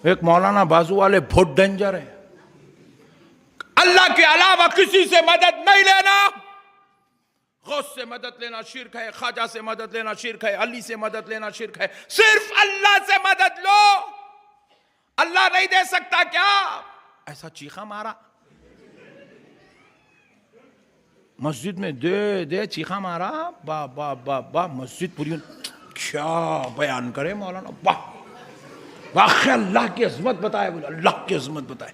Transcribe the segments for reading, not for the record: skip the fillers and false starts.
एक मौलाना बाजू वाले बहुत डेंजर है, अल्लाह के अलावा किसी से मदद नहीं लेना, गौस से मदद लेना शिर्क है, ख्वाजा से मदद लेना शिर्क है, अली से मदद लेना शिर्क है, सिर्फ अल्लाह से मदद लो। अल्लाह नहीं दे सकता क्या? ऐसा चीखा मारा मस्जिद में, दे दे चीखा मारा, बा बा बा बा, मस्जिद पूरी क्या बयान करे मौलाना, वाह वाह, अल्लाह की अजमत बताए, बोले अल्लाह की अजमत बताए।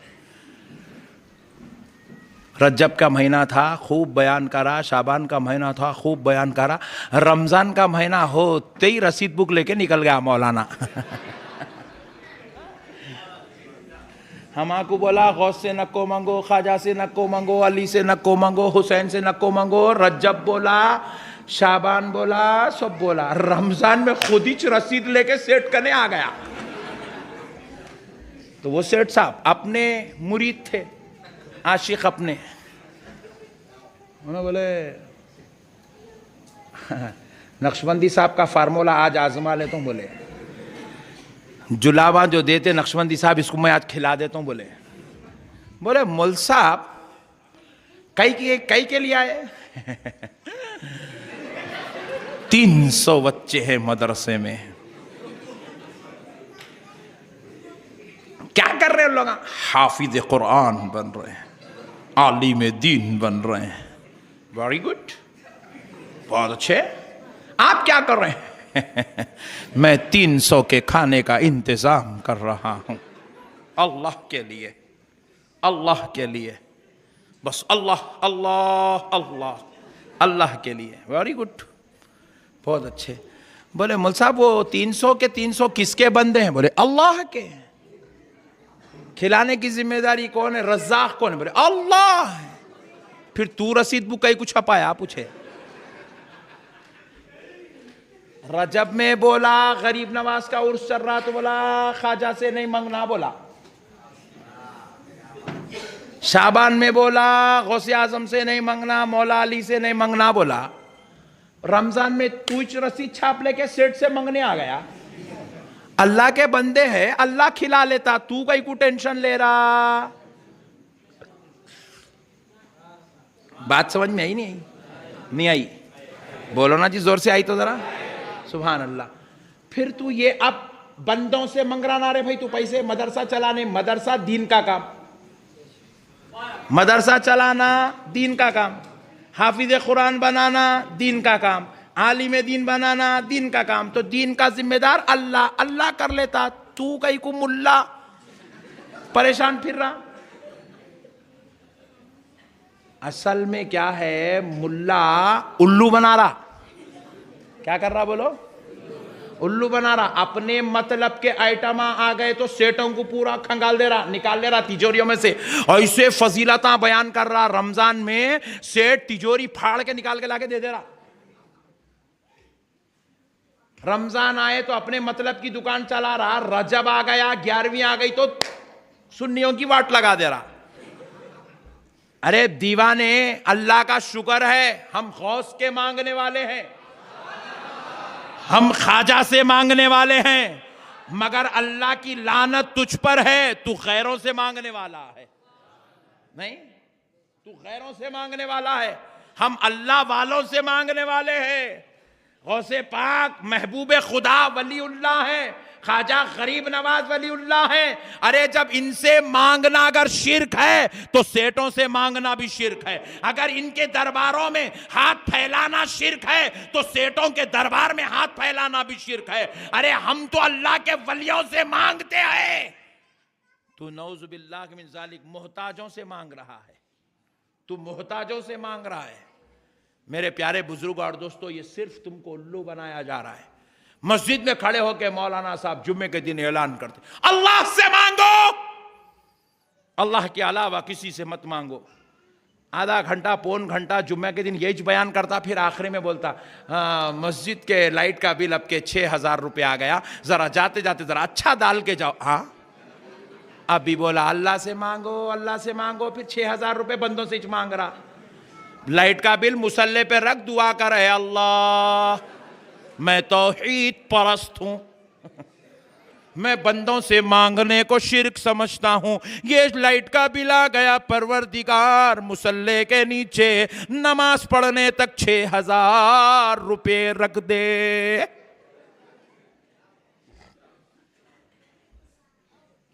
रजब का महीना था, खूब बयान करा, शाबान का महीना था, खूब बयान करा, रमजान का महीना होते ही रसीद बुक लेके निकल गया मौलाना। हमाको बोला गौस से नको मंगो, ख्वाजा से नको मंगो, अली से नको मंगो, हुसैन से नको मंगो, रजब बोला, शाबान बोला, सब बोला, रमजान में खुद ही रसीद लेके सेठ करने आ गया। तो वो सेठ साहब अपने मुरीद थे, आशिक अपने, उन्होंने बोले नक्शबंदी साहब का फार्मूला आज आजमा लेता हूँ, बोले जुलावा जो देते नक्शबंदी साहब इसको मैं आज खिला देता हूँ, बोले मुल साहब कई के लिए आए? 300 बच्चे हैं मदरसे में, क्या कर रहे हैं लोग? हाफिज कुरान बन रहे हैं, आलिम दीन बन रहे हैं। वेरी गुड, बहुत अच्छे। आप क्या कर रहे हैं? मैं 300 के खाने का इंतजाम कर रहा हूं, अल्लाह के लिए, अल्लाह के लिए, बस अल्लाह अल्लाह अल्लाह अल्लाह के लिए। वेरी गुड, बहुत अच्छे। बोले मुल साहब वो 300 के 300 किसके बंदे हैं? बोले अल्लाह के। खिलाने की जिम्मेदारी कौन है? रज़्ज़ाक़ कौन है? बोले अल्लाह है। फिर तू रसीद बुक कहीं कुछ छपाया? पूछे। रजब में बोला गरीब नवाज का उर्स चल रहा तो बोला ख्वाजा से नहीं मांगना, बोला शाबान में बोला गौसे आजम से नहीं मांगना, मौला अली से नहीं मांगना, बोला रमजान में तू रसीद छाप लेके सेठ से मांगने आ गया। अल्लाह के बंदे हैं, अल्लाह खिला लेता, तू कहीं को टेंशन ले रहा? बात समझ में आई नहीं आई? बोलो ना जी, जोर से आई तो जरा, सुभान अल्लाह। फिर तू ये अब बंदों से मंग रहा ना रे भाई, तू पैसे मदरसा चलाने, मदरसा दीन का काम, मदरसा चलाना दीन का काम, हाफिज कुरान बनाना दीन का काम, आलिम दीन बनाना दीन का काम। तो दीन का जिम्मेदार अल्लाह, अल्लाह कर लेता, तू कहीं को मुल्ला परेशान फिर रहा। असल में क्या है, मुल्ला उल्लू बना रहा। क्या कर रहा बोलो? उल्लू बना रहा। अपने मतलब के आइटम आ गए तो सेठों को पूरा खंगाल दे रहा, निकाल ले रहा तिजोरियों में से। ऐसे फजीलता बयान कर रहा, रमजान में सेठ तिजोरी फाड़ के निकाल के लाके दे दे रहा। रमजान आए तो अपने मतलब की दुकान चला रहा, रजब आ गया, 11वीं आ गई तो सुन्नियों की वाट लगा दे रहा। अरे दीवाने, अल्लाह का शुक्र है हम गौस के मांगने वाले हैं, हम ख्वाजा से मांगने वाले हैं, मगर अल्लाह की लानत तुझ पर है, तू गैरों से मांगने वाला है। नहीं, तू गैरों से मांगने वाला है, हम अल्लाह वालों से मांगने वाले हैं। गौसे पाक महबूब खुदा वलीउल्लाह है, ख्वाजा गरीब नवाज वलीउल्लाह है। अरे जब इनसे मांगना अगर शिर्क है तो सेठों से मांगना भी शिर्क है। अगर इनके दरबारों में हाथ फैलाना शिर्क है तो सेठों के दरबार में हाथ फैलाना भी शिर्क है। अरे हम तो अल्लाह के वलियों से मांगते हैं, तू नऊज़ बिल्लाह मिन ज़ालिक मोहताजों से मांग रहा है, तू मोहताजों से मांग रहा है। मेरे प्यारे बुजुर्ग और दोस्तों, ये सिर्फ तुमको उल्लू बनाया जा रहा है। मस्जिद में खड़े होकर मौलाना साहब जुम्मे के दिन ऐलान करते, अल्लाह से मांगो, अल्लाह के अलावा किसी से मत मांगो। आधा घंटा पौन घंटा जुम्मे के दिन यही बयान करता, फिर आखिरी में बोलता मस्जिद के लाइट का बिल अब के 6,000 रुपये आ गया, जरा जाते जाते जरा अच्छा डाल के जाओ। हाँ, अभी बोला अल्लाह से मांगो, अल्लाह से मांगो, फिर 6,000 रुपये बंदों से मांग रहा। लाइट का बिल मुसल्ले पे रख, दुआ कर, है अल्लाह मैं तौहीद परस्त हूं, मैं बंदों से मांगने को शिर्क समझता हूं। ये लाइट का बिल आ गया, परवरदिगार मुसल्ले के नीचे नमाज पढ़ने तक 6,000 रुपए रख दे।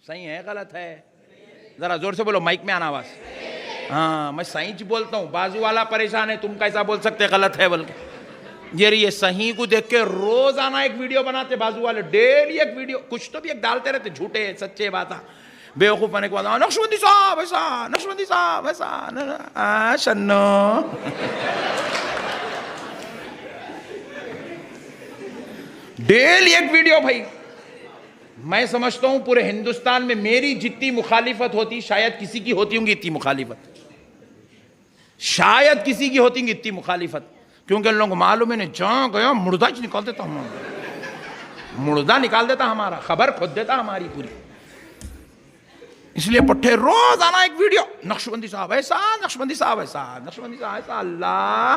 सही है गलत है? जरा जोर से बोलो, माइक में आना आवाज। हाँ, मैं सही जी बोलता हूं, बाजू वाला परेशान है, तुम कैसा बोल सकते गलत है बोल के। ये सही को देख के रोजाना एक वीडियो बनाते बाजू वाले, डेली एक वीडियो, कुछ तो भी एक डालते रहते, झूठे सच्चे बात बेवकूफ बने के बाद नक्शबंदी साहब ऐसा, नक्शबंदी साहब ऐसा, शन्नो। डेली एक वीडियो भाई। मैं समझता हूं पूरे हिंदुस्तान में मेरी जितनी मुखालिफत होती, शायद किसी की होती होंगी इतनी मुखालिफत, शायद किसी की होती होंगी इतनी मुखालिफत, क्योंकि लोगों को मालूम है, जहां गया मुर्दा ही निकाल देता, हमारा मुर्दा निकाल देता, हमारा खबर खुद देता हमारी पूरी। इसलिए पट्टे रोज आना एक वीडियो, नक्शबंदी साहब ऐसा, नक्शबंदी साहब ऐसा, नक्शबंदी साहब ऐसा। अल्लाह।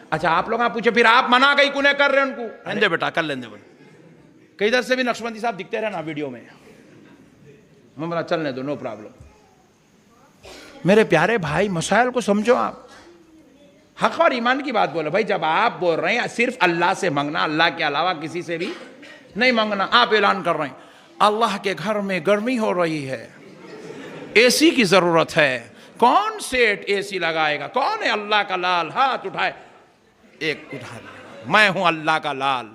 अच्छा, आप लोग पूछे फिर आप मना कहीं कुने कर रहे हैं उनको? रहने बेटा, कर लेंगे बोले, कई दर से भी नक्शबंदी साहब दिखते रहे ना वीडियो में, मैं बोला चलने दो, नो प्रॉब्लम। मेरे प्यारे भाई, मसाइल को समझो आप, हक और ईमान की बात बोलो भाई। जब आप बोल रहे हैं सिर्फ अल्लाह से मांगना, अल्लाह के अलावा किसी से भी नहीं मांगना, आप ऐलान कर रहे हैं अल्लाह के घर में गर्मी हो रही है, एसी की जरूरत है, कौन सेठ एसी लगाएगा? कौन है अल्लाह का लाल? हाथ उठाए, एक उठा, मैं हूं अल्लाह का लाल।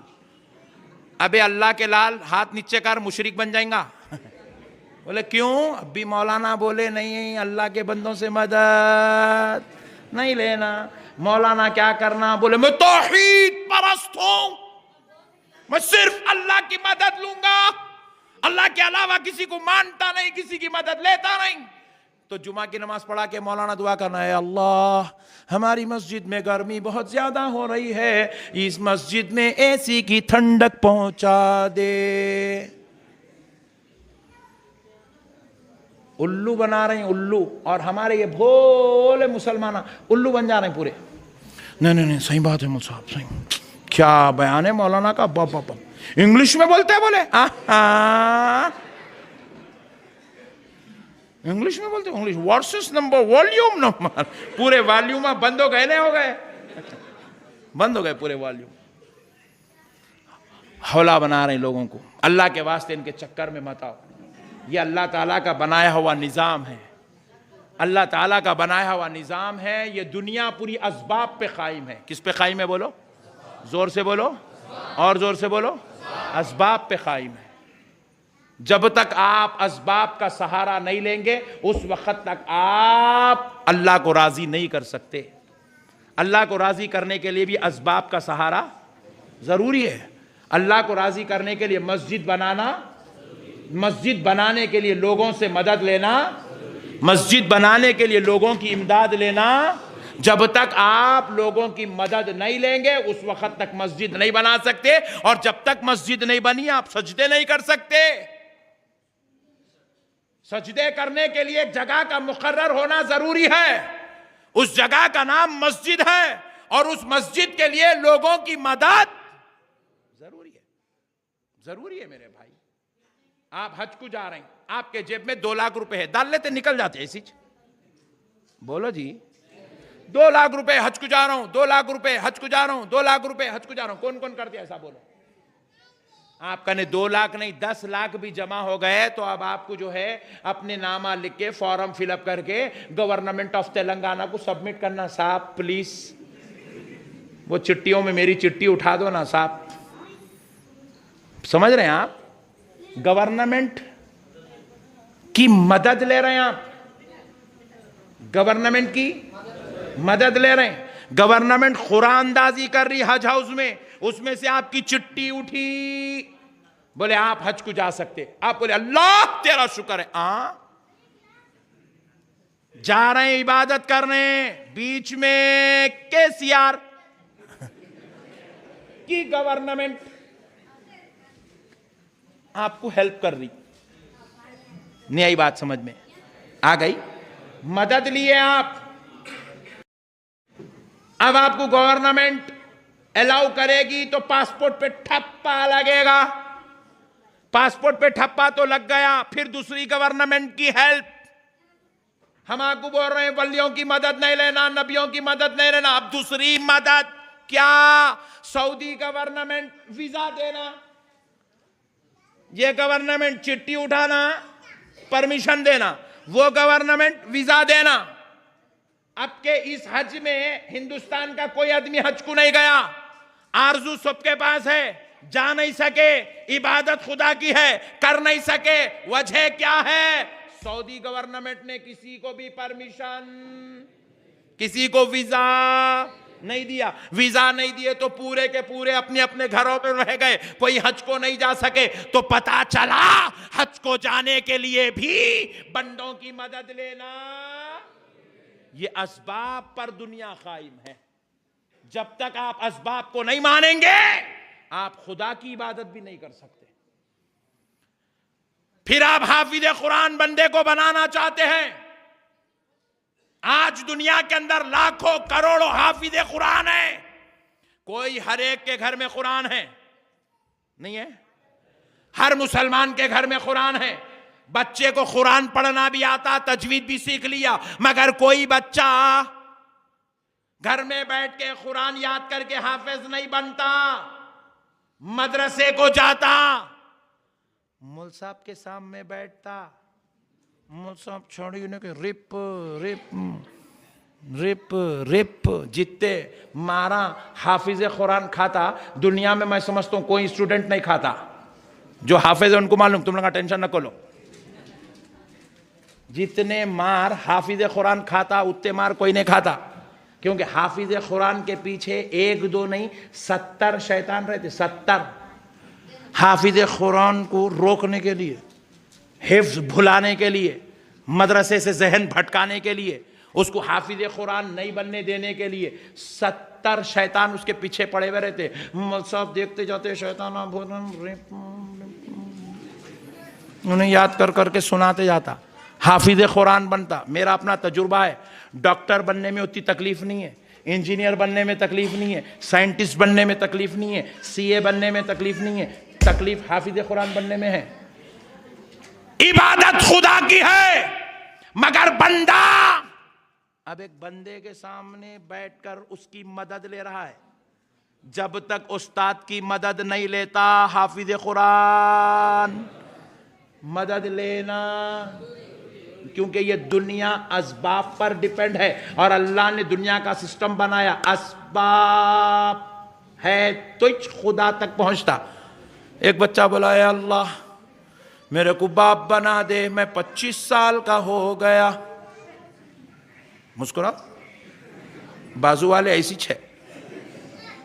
अबे अल्लाह के लाल, हाथ नीचे कर, मुशरिक बन जाएगा। बोले क्यों? अभी मौलाना बोले नहीं, अल्लाह के बंदों से मदद नहीं लेना। मौलाना क्या करना? बोले मैं तौहीद परस्त हूं, मैं सिर्फ अल्लाह की मदद लूंगा, अल्लाह के अलावा किसी को मानता नहीं, किसी की मदद लेता नहीं। तो जुमा की नमाज पढ़ा के मौलाना दुआ करना है, अल्लाह हमारी मस्जिद में गर्मी बहुत ज्यादा हो रही है, इस मस्जिद में एसी की ठंडक पहुंचा दे। उल्लू बना रहे हैं, उल्लू। और हमारे ये भोले मुसलमान उल्लू बन जा रहे हैं पूरे। नहीं नहीं नहीं, सही बात है मौलाना साहब, सही। क्या बयान है मौलाना का, बाप बाप। इंग्लिश में बोलते हैं, बोले इंग्लिश में बोलते, English versus number, volume number, पूरे वॉल्यूम बंद हो गए, नहीं हो गए, बंद हो गए पूरे वॉल्यूम। हौला बना रहे हैं लोगों को। अल्लाह के वास्ते इनके चक्कर में मत आओ। ये अल्लाह ताला का बनाया हुआ निज़ाम है, अल्लाह ताला का बनाया हुआ निज़ाम है। ये दुनिया पूरी असबाब पे कायम है। किस पे कायम है बोलो? जोर से बोलो, और जोर से बोलो। असबाब पे कायम है। जब तक आप असबाब का सहारा नहीं लेंगे, उस वक्त तक आप अल्लाह को राजी नहीं कर सकते। अल्लाह को राजी करने के लिए भी असबाब का सहारा जरूरी है। अल्लाह को राजी करने के लिए मस्जिद बनाना, मस्जिद बनाने के लिए लोगों से मदद लेना, मस्जिद बनाने के लिए लोगों की इमदाद लेना। जब तक आप लोगों की मदद नहीं लेंगे, उस वक्त तक मस्जिद नहीं बना सकते। और जब तक मस्जिद नहीं बनी, आप सजदे नहीं कर सकते। सजदे करने के लिए एक जगह का मुकर्रर होना जरूरी है। उस जगह का नाम मस्जिद है, और उस मस्जिद के लिए लोगों की मदद जरूरी है। जरूरी है मेरे भाई। आप हज को जा रहे हैं, आपके जेब में 2 लाख रुपए है, डाल लेते निकल जाते ऐसी। बोलो जी, 2 लाख रुपए हज को जा रहा हूं, 2 लाख रुपए हज को जा रहा हूं, 2 लाख रुपए हज को जा रहा हूं। कौन कौन करते ऐसा? बोलो। आपका ने 2 लाख नहीं 10 लाख भी जमा हो गए तो अब आपको जो है अपने नामा लिख के फॉर्म फिलअप करके गवर्नमेंट ऑफ तेलंगाना को सबमिट करना। साहब प्लीज वो चिट्ठियों में मेरी चिट्ठी उठा दो ना साहब। समझ रहे हैं आप? गवर्नमेंट की मदद ले रहे हैं आप, गवर्नमेंट की मदद ले रहे हैं। गवर्नमेंट खुरानंदाजी कर रही हज हाउस में, उसमें से आपकी चिट्ठी उठी, बोले आप हज को जा सकते। आप बोले अल्लाह तेरा शुक्र है। जा रहे हैं इबादत करने, बीच में केसीआर की गवर्नमेंट आपको हेल्प कर रही। नई बात समझ में आ गई? मदद लिए आप, अब आपको गवर्नमेंट अलाउ करेगी तो पासपोर्ट पे ठप्पा लगेगा। पासपोर्ट पे ठप्पा तो लग गया, फिर दूसरी गवर्नमेंट की हेल्प। हम आपको बोल रहे हैं वलियों की मदद नहीं लेना, नबियों की मदद नहीं लेना। अब दूसरी मदद क्या? सऊदी गवर्नमेंट वीजा देना, ये गवर्नमेंट चिट्ठी उठाना, परमिशन देना, वो गवर्नमेंट वीजा देना। अब के इस हज में हिंदुस्तान का कोई आदमी हज को नहीं गया, आरजू सबके पास है, जा नहीं सके, इबादत खुदा की है, कर नहीं सके। वजह क्या है? सऊदी गवर्नमेंट ने किसी को भी परमिशन, किसी को वीजा नहीं दिया। वीजा नहीं दिए तो पूरे के पूरे अपने अपने घरों में रह गए, कोई हज को नहीं जा सके। तो पता चला हज को जाने के लिए भी बंदों की मदद लेना, ये असबाब पर दुनिया कायम है। जब तक आप असबाब को नहीं मानेंगे, आप खुदा की इबादत भी नहीं कर सकते। फिर आप हाफिज कुरान बंदे को बनाना चाहते हैं। आज दुनिया के अंदर लाखों करोड़ों हाफिज कुरान है, कोई हर एक के घर में कुरान है नहीं है? हर मुसलमान के घर में कुरान है। बच्चे को कुरान पढ़ना भी आता, तजवीद भी सीख लिया, मगर कोई बच्चा घर में बैठ के कुरान याद करके हाफिज नहीं बनता। मदरसे को जाता, मुल साहब के सामने बैठता, मुल साहब छोड़ी उन्हें के रिप रिप रिप रिप जितने मारा हाफिज कुरान खाता। दुनिया में मैं समझता हूं कोई स्टूडेंट नहीं खाता। जो हाफिज है उनको मालूम, तुम लोग टेंशन न करो। जितने मार हाफिज कुरान खाता उतने मार कोई नहीं खाता, क्योंकि हाफिज कुरान के पीछे 1 2 नहीं 70 शैतान रहते। 70 हाफिज कुरान को रोकने के लिए, हिफ्ज भुलाने के लिए, मदरसे से जहन भटकाने के लिए, उसको हाफिज कुरान नहीं बनने देने के लिए 70 शैतान उसके पीछे पड़े हुए रहते। सब देखते जाते, शैतान उन्हें याद कर करके सुनाते जाता, हाफिज कुरान बनता। मेरा अपना तजुर्बा है, डॉक्टर बनने में उतनी तकलीफ नहीं है, इंजीनियर बनने में तकलीफ नहीं है, साइंटिस्ट बनने में तकलीफ नहीं है, सीए बनने में तकलीफ नहीं है, तकलीफ हाफिज कुरान बनने में है। इबादत खुदा की है, मगर बंदा अब एक बंदे के सामने बैठकर उसकी मदद ले रहा है। जब तक उस्ताद की मदद नहीं लेता, हाफिज कुरान मदद लेना, क्योंकि ये दुनिया असबाब पर डिपेंड है और अल्लाह ने दुनिया का सिस्टम बनाया, असबाब है तो खुदा तक पहुंचता। एक बच्चा बोला, या अल्लाह मेरे को बाप बना दे, मैं 25 साल का हो गया। मुस्कुरा, बाजू वाले ऐसी छे।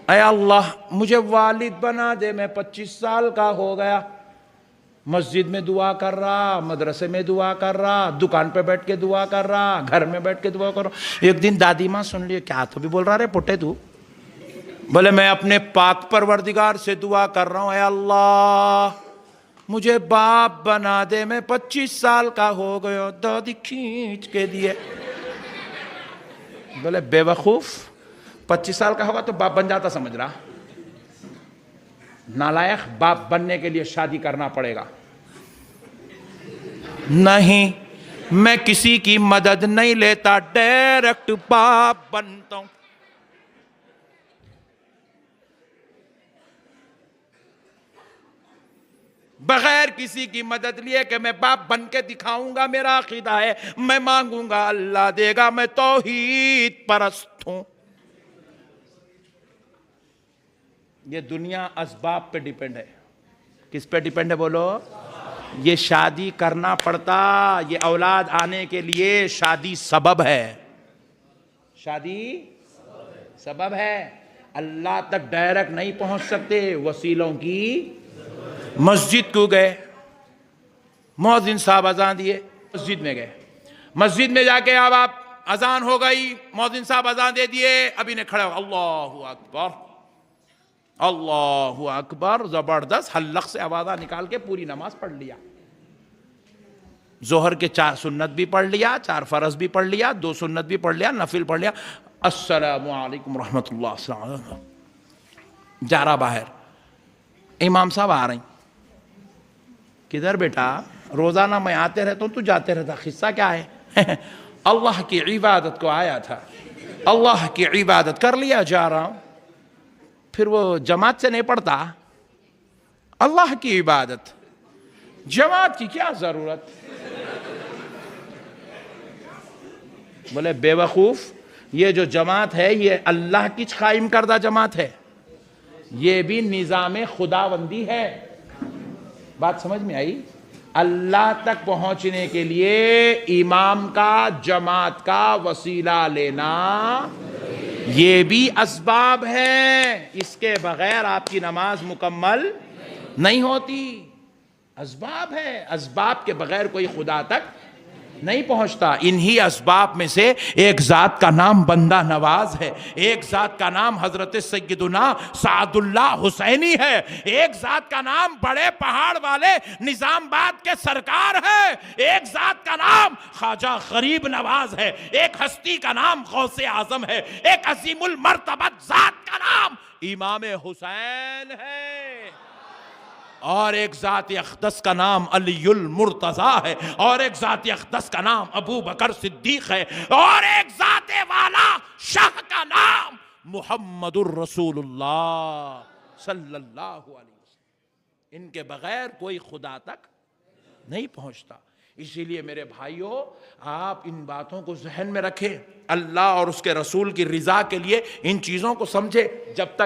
अय अल्लाह मुझे वालिद बना दे, मैं 25 साल का हो गया। मस्जिद में दुआ कर रहा, मदरसे में दुआ कर रहा, दुकान पे बैठ के दुआ कर रहा, घर में बैठ के दुआ कर रहा। एक दिन दादी माँ सुन लिए, क्या तो भी बोल रहा रे पुट्टे तू? बोले मैं अपने पाक परवरदिगार से दुआ कर रहा हूँ, ऐ अल्लाह मुझे बाप बना दे, मैं 25 साल का हो गया। दादी खींच के दिए। बोले बेवकूफ, 25 साल का होगा तो बाप बन जाता समझ रहा? नालायक, बाप बनने के लिए शादी करना पड़ेगा। नहीं, मैं किसी की मदद नहीं लेता, डायरेक्ट बाप बनता हूं। बगैर किसी की मदद लिए कि मैं बाप बन के दिखाऊंगा, मेरा अकीदा है, मैं मांगूंगा अल्लाह देगा, मैं तौहीद परस्त हूं। ये दुनिया असबाब पे डिपेंड है। किस पे डिपेंड है बोलो? ये शादी करना पड़ता, ये औलाद आने के लिए शादी सबब है। शादी सबब है, अल्लाह तक डायरेक्ट नहीं पहुंच सकते, वसीलों की। मस्जिद को गए, मुअज्जिन साहब अजान दिए, मस्जिद में गए। मस्जिद में जाके अब आप अजान हो गई, मुअज्जिन साहब अजान दे दिए, अभी ने खड़ा हो, अल्लाहु अकबर अल्लाहु अकबर, जबरदस्त हल्लक से आवाज़ निकाल के पूरी नमाज पढ़ लिया। जोहर के 4 सुन्नत भी पढ़ लिया, 4 फर्ज भी पढ़ लिया, 2 सुन्नत भी पढ़ लिया, नफिल पढ़ लिया। अस्सलामु अलैकुम रहमतुल्लाह, जा रहा बाहर, इमाम साहब आ रही, किधर बेटा? रोजाना मैं आते रहता हूं, तू जाते रहता, किस्सा क्या है? अल्लाह की इबादत को आया था, अल्लाह की इबादत कर लिया, जा रहा हूं। फिर वो जमात से नहीं पढ़ता, अल्लाह की इबादत, जमात की क्या जरूरत? बोले बेवकूफ, ये जो जमात है ये अल्लाह की कायम करदा जमात है, ये भी निजाम खुदाबंदी है। बात समझ में आई? अल्लाह तक पहुंचने के लिए इमाम का, जमात का वसीला लेना ये भी असबाब है, इसके बगैर आपकी नमाज मुकम्मल नहीं होती। असबाब है, असबाब के बगैर कोई खुदा तक नहीं पहुंचता। इन्हीं असबाब में से एक जात का नाम बंदा नवाज है, एक जात का नाम हजरत सैयदुना सादुल्लाह हुसैनी है, एक जात का नाम बड़े पहाड़ वाले निजामाबाद के सरकार है, एक जात का नाम ख्वाजा गरीब नवाज है, एक हस्ती का नाम गौसे आजम है, एक अजीमुल मर्तबत जात का नाम इमाम हुसैन है, और एक जात अक़दस का नाम अलीउल मुर्तज़ा है, और एक जात अक़दस का नाम अबू बकर सिद्दीक है, और एक जात वाला शाह का नाम मुहम्मदुर रसूलुल्लाह सल्लल्लाहु अलैहि वसल्लम। इनके बगैर कोई खुदा तक नहीं पहुंचता। इसीलिए मेरे भाइयों, आप इन बातों को जहन में रखें, अल्लाह और उसके रसूल की रिजा के लिए इन चीजों को समझे। जब तक